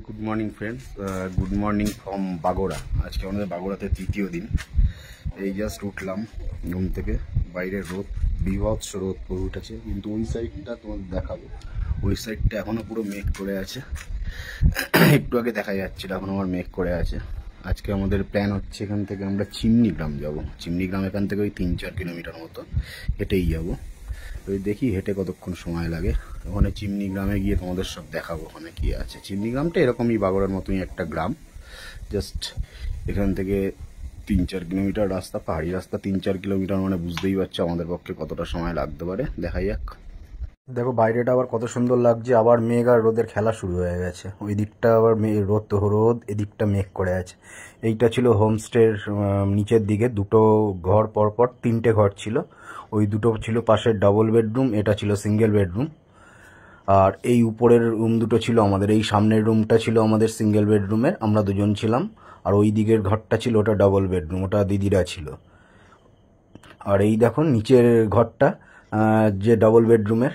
Good morning friends, good morning from Bagora. আজকে আমাদের বাগোড়াতে তৃতীয় দিন। এই জাস্ট উঠলাম ঘুম থেকে। বাইরের রোদ, বীভৎস রোদ পড়ে উঠেছে, কিন্তু ওই সাইডটা তোমাদের দেখাবো। ওই সাইডটা এখনও পুরো মেঘ করে আছে। একটু আগে দেখা যাচ্ছিল, এখন আমার মেঘ করে আছে। আজকে আমাদের প্ল্যান হচ্ছে এখান থেকে আমরা চিমনি গ্রাম যাবো। চিমনি গ্রাম এখান থেকে ওই 3-4 কিলোমিটার মতো হেঁটেই যাবো। ওই দেখি হেঁটে কতক্ষণ সময় লাগে। ওখানে চিমনি গ্রামে গিয়ে তোমাদের সব দেখাবো ওখানে কি আছে। চিমনি গ্রামটা এরকমই বাগড়ার মতোই একটা গ্রাম। জাস্ট এখান থেকে 3-4 কিলোমিটার রাস্তা, পাহাড়ি রাস্তা। 3-4 কিলোমিটার মানে বুঝতেই পারছো আমাদের পক্ষে কতটা সময় লাগতে পারে। দেখা যাক। দেখো বাইরেটা আবার কত সুন্দর লাগছে। আবার মেঘ আর রোদের খেলা শুরু হয়ে গেছে। ওই দিকটা আবার রোদ, এদিকটা মেঘ করে আছে। এইটা ছিল হোমস্টের নিচের দিকে দুটো ঘর, পরপর 3টে ঘর ছিল। ওই দুটো ছিল পাশের ডাবল বেডরুম, এটা ছিল সিঙ্গেল বেডরুম। আর এই উপরের রুম দুটো ছিল আমাদের। এই সামনের রুমটা ছিল আমাদের সিঙ্গেল বেডরুমের, আমরা দুজন ছিলাম। আর ওই দিকের ঘরটা ছিল ওটা ডাবল বেডরুম, ওটা দিদিরা ছিল। আর এই দেখো নিচের ঘরটা যে ডাবল বেডরুমের,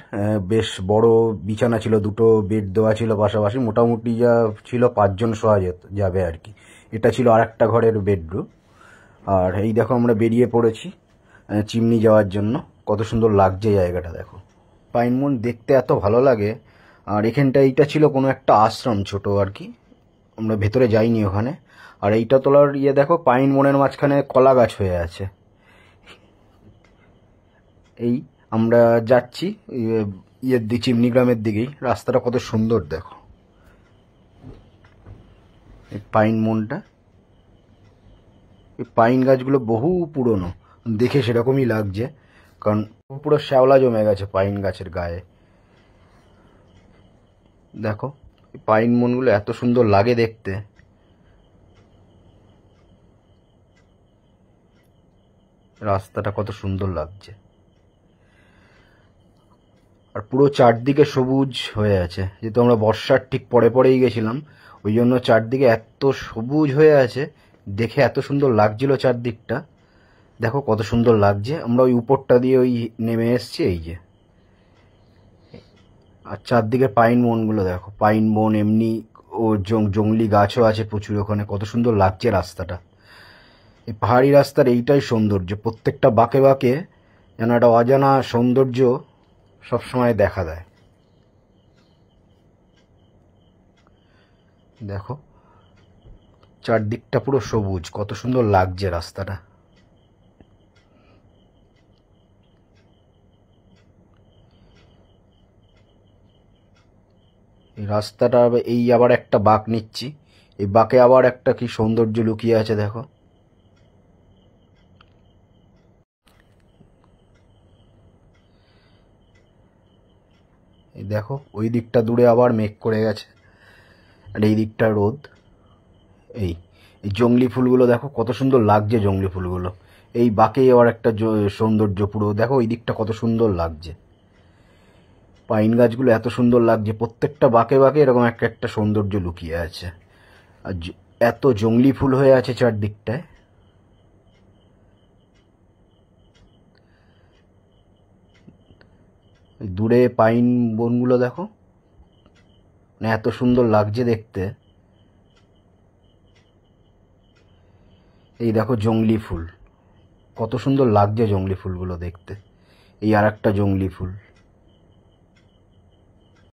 বেশ বড় বিছানা ছিল, দুটো বেড দেওয়া ছিল পাশাপাশি। মোটামুটি যা ছিল 5 জন শোয়া যাবে আর কি। এটা ছিল আর একটা ঘরের বেডরুম। আর এই দেখো আমরা বেরিয়ে পড়েছি চিমনি যাওয়ার জন্য। কত সুন্দর লাগছে জায়গাটা দেখো। পাইনমন দেখতে এত ভালো লাগে। আর এখানটা এইটা ছিল কোনো একটা আশ্রম ছোট আর কি, আমরা ভেতরে যাইনি ওখানে। আর এইটা তোলার দেখো পাইনমনের মাঝখানে কলা গাছ হয়ে আছে। এই আমরা যাচ্ছি চিমনি গ্রামের দিকেই। রাস্তাটা কত সুন্দর দেখো। এই পাইনমনটা, এই পাইন গাছগুলো বহু পুরনো, দেখে সেরকমই লাগছে। কারণ পুরো শ্যাওলা জমে গেছে পাইন গাছের গায়ে। দেখো পাইন বনগুলো এত সুন্দর লাগে দেখতে। রাস্তাটা কত সুন্দর লাগছে। আর পুরো চারদিকে সবুজ হয়ে আছে, যেহেতু আমরা বর্ষার ঠিক পরেই গেছিলাম, ওই জন্য চারদিকে এত সবুজ হয়ে আছে। দেখে এত সুন্দর লাগছিল চারদিকটা। দেখো কত সুন্দর লাগছে। আমরা ওই উপরটা দিয়ে ওই নেমে এসছি, এই যে। আর চারদিকে পাইন বনগুলো দেখো, পাইন বন এমনি, ও জংলি গাছও আছে প্রচুর ওখানে। কত সুন্দর লাগছে রাস্তাটা। এই পাহাড়ি রাস্তার এইটাই সৌন্দর্য, প্রত্যেকটা বাঁকে বাঁকে যেন একটা অজানা সৌন্দর্য সবসময় দেখা দেয়। দেখো চারদিকটা পুরো সবুজ, কত সুন্দর লাগছে রাস্তাটা। এই রাস্তাটা এই আবার একটা বাঁক নিচ্ছি। এই বাঁকে আবার একটা কি সৌন্দর্য লুকিয়ে আছে দেখো। এই দেখো ওই দিকটা দূরে আবার মেঘ করে গেছে, আর এই দিকটা রোদ। এই এই জংলি ফুলগুলো দেখো কত সুন্দর লাগছে। জংলি ফুলগুলো এই বাঁকেই আবার একটা সৌন্দর্য পুরো। দেখো ওই দিকটা কত সুন্দর লাগছে। পাইন গাছগুলো এত সুন্দর লাগছে, প্রত্যেকটা বাঁকে বাঁকে এরকম একটা সৌন্দর্য লুকিয়ে আছে। আর এত জংলি ফুল হয়ে আছে চারদিকটায়। দূরে পাইন বনগুলো দেখো, মানে এত সুন্দর লাগছে দেখতে। এই দেখো জংলি ফুল, কত সুন্দর লাগছে জংলি ফুলগুলো দেখতে। এই আর একটা জংলি ফুল।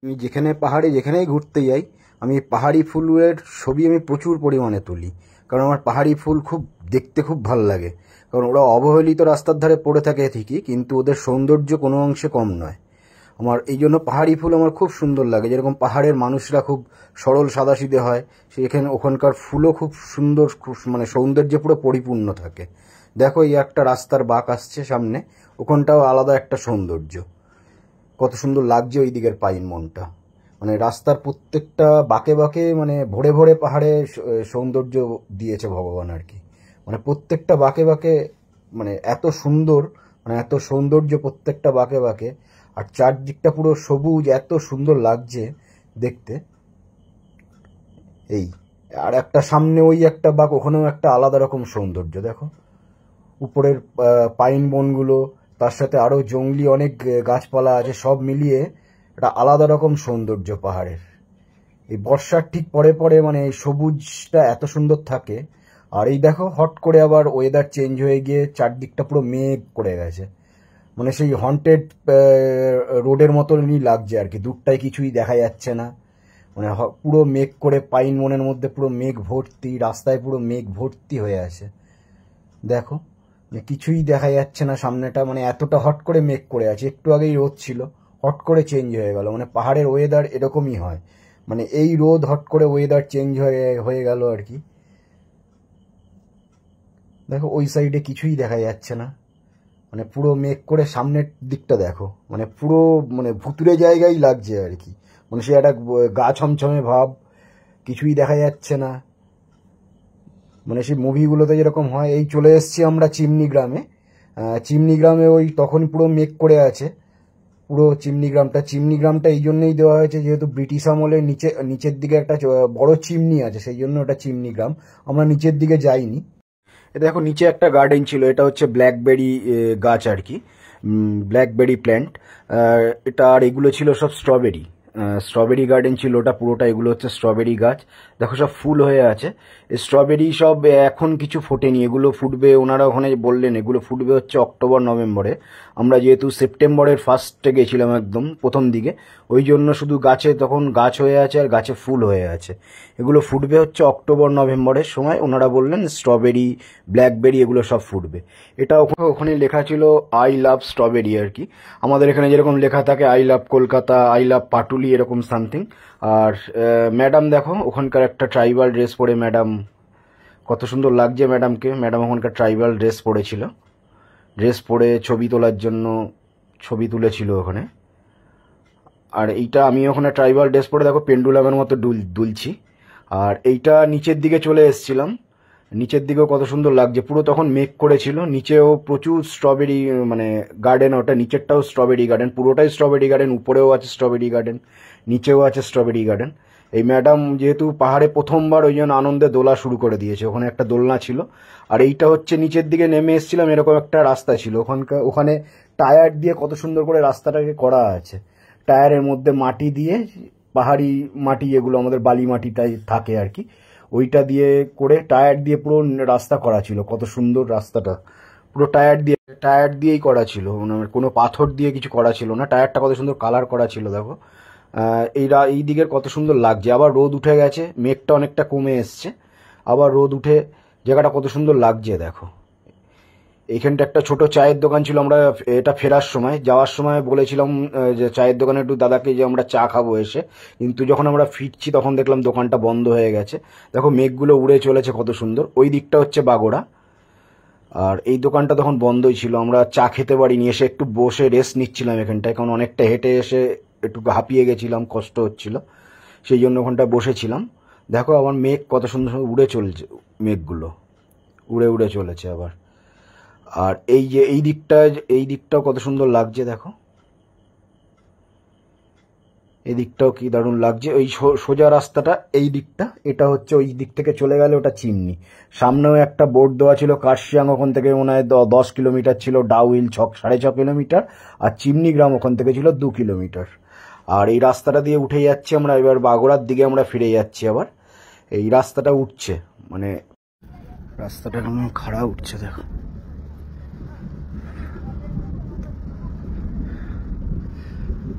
আমি যেখানেই ঘুরতে যাই, আমি পাহাড়ি ফুলের ছবি আমি প্রচুর পরিমাণে তুলি। কারণ আমার পাহাড়ি ফুল দেখতে খুব ভালো লাগে। কারণ ওরা অবহেলিত রাস্তার ধারে পড়ে থাকে ঠিকই, কিন্তু ওদের সৌন্দর্য কোনো অংশে কম নয়। আমার এই জন্য পাহাড়ি ফুল আমার খুব সুন্দর লাগে। যেরকম পাহাড়ের মানুষরা খুব সরল সাদাসিধে হয়, ওখানকার ফুলও খুব সুন্দর, খুব মানে সৌন্দর্যে পুরো পরিপূর্ণ থাকে। দেখো এই একটা রাস্তার বাঁক আসছে সামনে, ওখানটাও আলাদা একটা সৌন্দর্য। কত সুন্দর লাগছে ওই দিকের পাইন মনটা। মানে রাস্তার প্রত্যেকটা বাঁকে বাঁকে মানে ভরে ভরে পাহাড়ে সৌন্দর্য দিয়েছে ভগবান আর কি। মানে প্রত্যেকটা বাঁকে বাঁকে মানে এত সুন্দর, মানে এত সৌন্দর্য প্রত্যেকটা বাঁকে বাঁকে। আর চারদিকটা পুরো সবুজ, এত সুন্দর লাগছে দেখতে। এই আর একটা সামনে ওই একটা বাঁক, ওখানেও একটা আলাদা রকম সৌন্দর্য দেখো। উপরের পাইন বনগুলো, তার সাথে আরো জংলি অনেক গাছপালা আছে, সব মিলিয়ে একটা আলাদা রকম সৌন্দর্য পাহাড়ের। এই বর্ষার ঠিক পরে পরে মানে সবুজটা এত সুন্দর থাকে। আর এই দেখো হট করে আবার ওয়েদার চেঞ্জ হয়ে গিয়ে চারদিকটা পুরো মেঘ করে গেছে, মানে সেই হন্টেড রোডের মতনই লাগছে আর কি। দূরটায় কিছুই দেখা যাচ্ছে না, মানে পুরো মেঘ করে পাইন মনের মধ্যে পুরো মেঘ ভর্তি, রাস্তায় পুরো মেঘ ভর্তি হয়ে আছে। দেখো কিছুই দেখা যাচ্ছে না সামনেটা, মানে এতটা হট করে মেঘ করে আছে। একটু আগেই রোদ ছিল, হট করে চেঞ্জ হয়ে গেল। মানে পাহাড়ের ওয়েদার এরকমই হয়, মানে এই রোদ হট করে ওয়েদার চেঞ্জ হয়ে গেল আর কি। দেখো ওই সাইডে কিছুই দেখা যাচ্ছে না, মানে পুরো মেঘ করে সামনের দিকটা দেখো, মানে পুরো মানে ভুতুরে জায়গায় লাগছে আর কি। মানে সে একটা গা ছমছমে ভাব, কিছুই দেখা যাচ্ছে না, মানে সেই মুভিগুলোতে যেরকম হয়। এই চলে এসেছি আমরা চিমনি গ্রামে। চিমনি গ্রামে ওই তখন পুরো মেঘ করে আছে পুরো চিমনি গ্রামটা এই জন্যই দেওয়া হয়েছে যেহেতু ব্রিটিশ আমলে নিচের দিকে একটা বড় চিমনি আছে, সেই জন্য ওটা চিমনি গ্রাম। আমরা নিচের দিকে যাইনি। দেখো নিচে একটা গার্ডেন ছিল, এটা হচ্ছে ব্ল্যাকবেরি গাছ আর কি, ব্ল্যাকবেরি প্ল্যান্ট এটা। আর এগুলো ছিল সব স্ট্রবেরি গার্ডেন ছিল ওটা পুরোটা। এগুলো হচ্ছে স্ট্রবেরি গাছ, দেখো সব ফুল হয়ে আছে। স্ট্রবেরি সব এখন কিছু ফোটেনি, এগুলো ফুটবে, ওনারা ওখানে বললেন এগুলো ফুটবে হচ্ছে অক্টোবর নভেম্বরে। আমরা যেহেতু সেপ্টেম্বরের ফার্স্টে গেছিলাম একদম প্রথম দিকে, ওই জন্য শুধু গাছে তখন গাছ হয়ে আছে আর গাছে ফুল হয়ে আছে। এগুলো ফুটবে হচ্ছে অক্টোবর নভেম্বরের সময়, ওনারা বললেন স্ট্রবেরি ব্ল্যাকবেরি এগুলো সব ফুটবে। এটা ওখানে লেখা ছিল আই লাভ স্ট্রবেরি আর কি। আমাদের এখানে যেরকম লেখা থাকে I love Kolkata, I love Patuli, এরকম সামথিং। আর ম্যাডাম দেখো ওখানকার একটা ট্রাইবাল ড্রেস পরে, ম্যাডাম কত সুন্দর লাগছে ম্যাডামকে। ম্যাডাম ওখানকার ট্রাইবাল ড্রেস পরেছিল, ড্রেস পরে ছবি তোলার জন্য ছবি তুলেছিল ওখানে। আর এইটা আমি ওখানে ট্রাইবাল ড্রেস পরে দেখো পেন্ডুলামের মতো দুলছি। আর এইটা নিচের দিকে চলে এসেছিলাম, নিচের দিকেও কত সুন্দর লাগছে, পুরো তখন মেঘ করেছিল। নিচেও প্রচুর স্ট্রবেরি মানে গার্ডেন, ওটা নিচেরটাও স্ট্রবেরি গার্ডেন, পুরোটাই স্ট্রবেরি গার্ডেন। উপরেও আছে স্ট্রবেরি গার্ডেন, নিচেও আছে স্ট্রবেরি গার্ডেন। এই ম্যাডাম যেহেতু পাহাড়ে প্রথমবার ওই জন্য আনন্দে দোলা শুরু করে দিয়েছে, ওখানে একটা দোলনা ছিল। আর এইটা হচ্ছে নিচের দিকে নেমে এসেছিলাম, এরকম একটা রাস্তা ছিল ওখানে টায়ার দিয়ে কত সুন্দর করে রাস্তাটাকে করা আছে। টায়ারের মধ্যে মাটি দিয়ে, পাহাড়ি মাটি এগুলো আমাদের বালি মাটিটাই থাকে আর কি, ওইটা দিয়ে করে টায়ার দিয়ে পুরো রাস্তা করা ছিল। কত সুন্দর রাস্তাটা, পুরো টায়ার দিয়েই করা ছিল, মানে কোনো পাথর দিয়ে কিছু করা ছিল না। টায়ারটা কত সুন্দর কালার করা ছিল দেখো। এই দিকের কত সুন্দর লাগছে। আবার রোদ উঠে গেছে, মেঘটা অনেকটা কমে এসছে, আবার রোদ উঠে জায়গাটা কত সুন্দর লাগছে দেখো। এইখানটা একটা ছোট চায়ের দোকান ছিল, আমরা এটা ফেরার সময়, যাওয়ার সময় বলেছিলাম যে চায়ের দোকানে একটু দাদাকে যে আমরা চা খাবো এসে, কিন্তু যখন আমরা ফিরছি তখন দেখলাম দোকানটা বন্ধ হয়ে গেছে। দেখো মেঘগুলো উড়ে চলেছে কত সুন্দর। ওই দিকটা হচ্ছে বাগোড়া, আর এই দোকানটা তখন বন্ধই ছিল। আমরা চা খেতে পারিনি, এসে একটু বসে রেস্ট নিচ্ছিলাম এখানটায়, কারণ অনেকটা হেঁটে এসে একটু হাঁপিয়ে গেছিলাম, কষ্ট হচ্ছিল, সেই জন্য ওখানটায় বসেছিলাম। দেখো আবার মেঘ কত সুন্দর সুন্দর উড়ে চলছে, মেঘগুলো উড়ে উড়ে চলেছে আবার। আর এই যে এই দিকটাও কত সুন্দর লাগছে দেখো, এই দিকটাও কি দারুণ লাগছে। ওই সোজা রাস্তাটা এই দিকটা, এটা হচ্ছে ওই দিক থেকে চলে গেলে ওটা চিমনি। সামনেও একটা বোর্ড দেওয়া ছিল কার্শিয়াং, ওখান থেকে মনে হয় 10 কিলোমিটার ছিল, ডাউহিল 6.5 কিলোমিটার, আর চিমনি গ্রাম ওখান থেকে ছিল 2 কিলোমিটার। আর এই রাস্তাটা দিয়ে উঠে যাচ্ছি আমরা, এবার বাগোড়ার দিকে আমরা ফিরে যাচ্ছি আবার। এই রাস্তাটা উঠছে, মানে রাস্তাটা কেমন খাড়া উঠছে দেখো।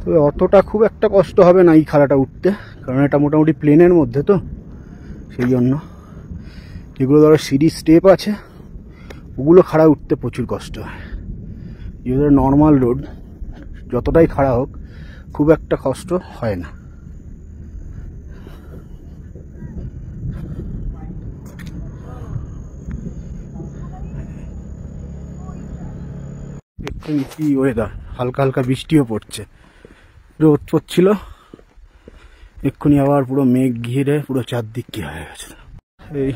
তবে অতটা খুব একটা কষ্ট হবে না এই খাড়াটা উঠতে, কারণ এটা মোটামুটি প্লেনের মধ্যে তো, সেই জন্য। যেগুলো ধরো সিঁড়ি স্টেপ আছে ওগুলো খাড়া উঠতে প্রচুর কষ্ট হয়। যেগুলো নর্মাল রোড যতটাই খাড়া হোক খুব একটা কষ্ট হয় না। এক্ষুনি কি ওয়েদার, হালকা হালকা বৃষ্টিও পড়ছে, রোদ পড়ছিল, এক্ষুনি আবার পুরো মেঘ ঘিরে পুরো চারদিক কি হয়ে গেছে। এই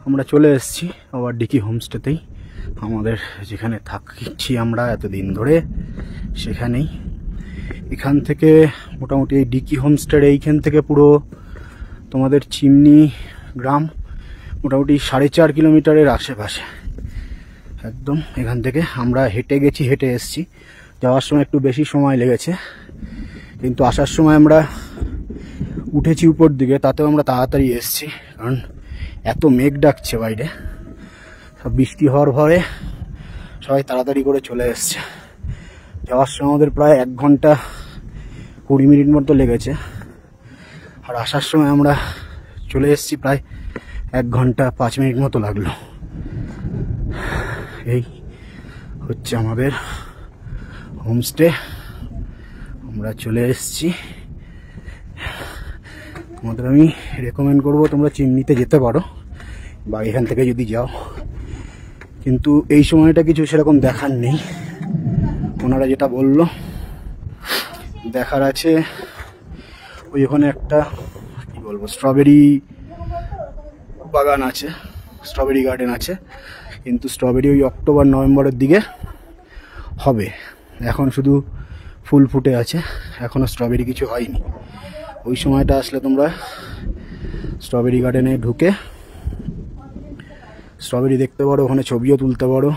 আমরা চলে এসেছি আবার ডিকি হোমস্টেতেই, আমাদের যেখানে থাকছি আমরা এতদিন ধরে সেখানেই। এখান থেকে মোটামুটি এই ডিকি হোমস্টের এইখান থেকে পুরো তোমাদের চিমনি গ্রাম মোটামুটি 4.5 কিলোমিটারের আশেপাশে একদম। এখান থেকে আমরা হেঁটে গেছি, হেঁটে এসছি। যাওয়ার সময় একটু বেশি সময় লেগেছে, কিন্তু আসার সময় আমরা উঠেছি উপর দিকে, তাতেও আমরা তাড়াতাড়ি এসছি, কারণ এত মেঘ ডাকছে বাইরে। সব বৃষ্টি হওয়ার ভয়ে সবাই তাড়াতাড়ি করে চলে এসছে। যাওয়ার সময় আমাদের প্রায় 1 ঘন্টা 20 মিনিট মতো লেগেছে, আর আসার সময় আমরা চলে এসেছি প্রায় 1 ঘন্টা 5 মিনিট মতো লাগলো। এই হচ্ছে আমাদের হোমস্টে, আমরা চলে এসেছি। তোমাদের আমি রেকমেন্ড করবো তোমরা চিমনিতে যেতে পারো বা এখান থেকে যদি যাও, কিন্তু এই সময়টা কিছু সেরকম দেখার নেই। ওনারা যেটা বললো দেখার আছে, ওই ওখানে একটা কি বলবো স্ট্রবেরি বাগান আছে, স্ট্রবেরি গার্ডেন আছে, কিন্তু স্ট্রবেরি ওই অক্টোবর নভেম্বরের দিকে হবে। এখন শুধু ফুল ফুটে আছে, এখনও স্ট্রবেরি কিছু হয়নি। ওই সময়টা আসলে তোমরা স্ট্রবেরি গার্ডেনে ঢুকে স্ট্রবেরি দেখতে পারো, ওখানে ছবিও তুলতে পারো।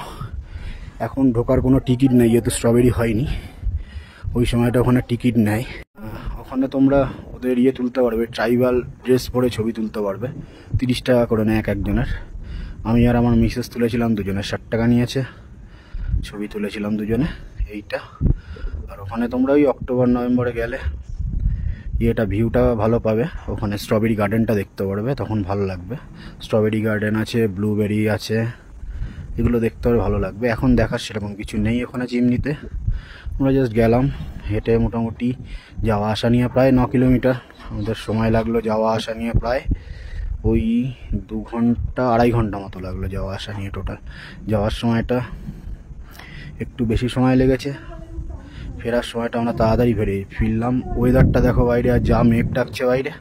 এখন ঢোকার কোনো টিকিট নেই, যেহেতু স্ট্রবেরি হয়নি। ওই সময়টা ওখানে টিকিট নেয়। ওখানে তোমরা ওদের তুলতে পারবে, ট্রাইবাল ড্রেস পরে ছবি তুলতে পারবে। 30 টাকা করে নেয় একজনের। আমি আর আমার মিসেস তুলেছিলাম দুজনে, 60 টাকা নিয়েছে। ছবি তুলেছিলাম দুজনে এইটা। আর ওখানে তোমরা ওই অক্টোবর নভেম্বরে গেলে ভিউটা ভালো পাবে, ওখানে স্ট্রবেরি গার্ডেনটা দেখতে পারবে, তখন ভালো লাগবে। স্ট্রবেরি গার্ডেন আছে, ব্লুবেরি আছে, এগুলো দেখতে পারবে, ভালো লাগবে। এখন দেখার সেরকম কিছু নেই ওখানে চিমনিতে। আমরা জাস্ট গেলাম হেঁটে, মোটামুটি যাওয়া আসা নিয়ে প্রায় 9 কিলোমিটার আমাদের সময় লাগলো। যাওয়া আসা নিয়ে প্রায় ওই 2 ঘন্টা 2.5 ঘন্টা মতো লাগলো যাওয়া আসা নিয়ে টোটাল। যাওয়ার সময়টা একটু বেশি সময় লেগেছে, ফেরার সময়টা আমরা তাড়াতাড়ি ফিরলাম। ওয়েদারটা দেখো বাইরে, আর যা মেঘ ডাকছে বাইরে,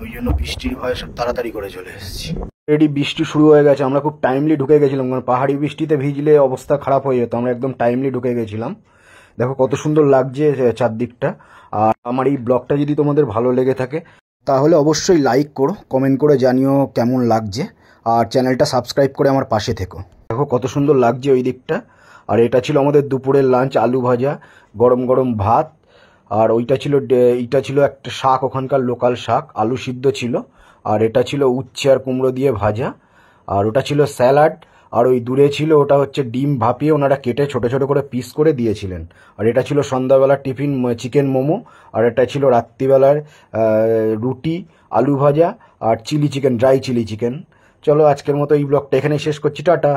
ওই জন্য বৃষ্টির ভয়ে সব তাড়াতাড়ি করে চলে এসেছি। অলরেডি বৃষ্টি শুরু হয়ে গেছে, আমরা খুব টাইমলি ঢুকে গেছিলাম, কারণ পাহাড়ি বৃষ্টিতে ভিজলে অবস্থা খারাপ হয়ে যেত। আমরা একদম টাইমলি ঢুকে গেছিলাম। দেখো কত সুন্দর লাগছে চারদিকটা। আর আমার এই ব্লগটা যদি তোমাদের ভালো লেগে থাকে তাহলে অবশ্যই লাইক করো, কমেন্ট করে জানিও কেমন লাগছে, আর চ্যানেলটা সাবস্ক্রাইব করে আমার পাশে থেকো। দেখো কত সুন্দর লাগছে ওই দিকটা। আর এটা ছিল আমাদের দুপুরের লাঞ্চ, আলু ভাজা, গরম গরম ভাত, আর এইটা ছিল একটা শাক, ওখানকার লোকাল শাক, আলু সিদ্ধ ছিল। আর এটা ছিল উচ্ছে আর কুমড়ো দিয়ে ভাজা, আর ওটা ছিল স্যালাড। আর ওই দূরে ছিল ওটা হচ্ছে ডিম ভাপিয়ে ওনারা কেটে ছোট ছোট করে পিস করে দিয়েছিলেন। আর এটা ছিল সন্ধ্যাবেলার টিফিন, চিকেন মোমো। আর এটা ছিল রাত্রিবেলার রুটি, আলু ভাজা আর chilli chicken, dry chilli chicken. চলো আজকের মতো এই ব্লগটা এখানেই শেষ করছি, টাটা।